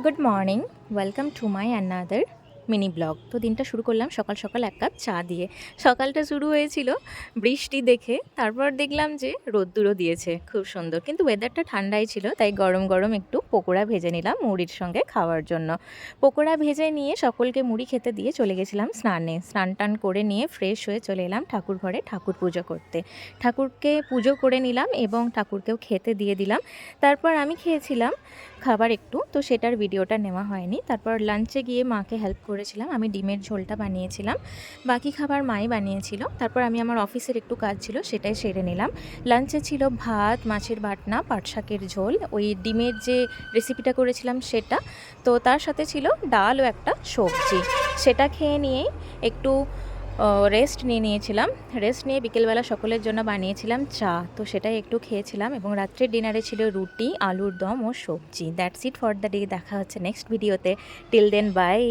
Good morning, welcome to my another mini blog. তো দিনটা শুরু করলাম সকাল সকাল এক কাপ চা দিয়ে। সকালটা শুরু হয়েছিল বৃষ্টি দেখে, তারপর দেখলাম যে রোদ্দুরও দিয়েছে খুব সুন্দর, কিন্তু ওয়েদারটা ঠান্ডাই ছিল, তাই গরম গরম একটু পকোড়া ভেজে নিলাম মুড়ির সঙ্গে খাওয়ার জন্য। পকোড়া ভেজে নিয়ে সকলকে মুড়ি খেতে দিয়ে চলে গেছিলাম স্নানে। স্নান টান করে নিয়ে ফ্রেশ হয়ে চলে এলাম ঠাকুর ঘরে ঠাকুর পুজো করতে। ঠাকুরকে পুজো করে নিলাম এবং ঠাকুরকেও খেতে দিয়ে দিলাম। তারপর আমি খেয়েছিলাম খাবার একটু, তো সেটার ভিডিওটা নেওয়া হয়নি। তারপর লাঞ্চে গিয়ে মাকে হেল্প করেছিলাম, আমি ডিমের ঝোলটা বানিয়েছিলাম, বাকি খাবার মাই বানিয়েছিল। তারপর আমি আমার অফিসের একটু কাজ ছিল, সেটাই সেরে নিলাম। লাঞ্চে ছিল ভাত, মাছের বাটনা, পাট শাকের ঝোল, ওই ডিমের যে রেসিপিটা করেছিলাম সেটা, তো তার সাথে ছিল ডাল ও একটা সবজি। সেটা খেয়ে নিয়েই একটু রেস্ট নিয়েছিলাম। রেস্ট নিয়ে বিকেলবেলা সকলের জন্য বানিয়েছিলাম চা, তো সেটাই একটু খেয়েছিলাম। এবং রাত্রের ডিনারে ছিল রুটি, আলুর দম ও সবজি। That's it for the day. দেখা হচ্ছে নেক্সট ভিডিওতে। Till then, by.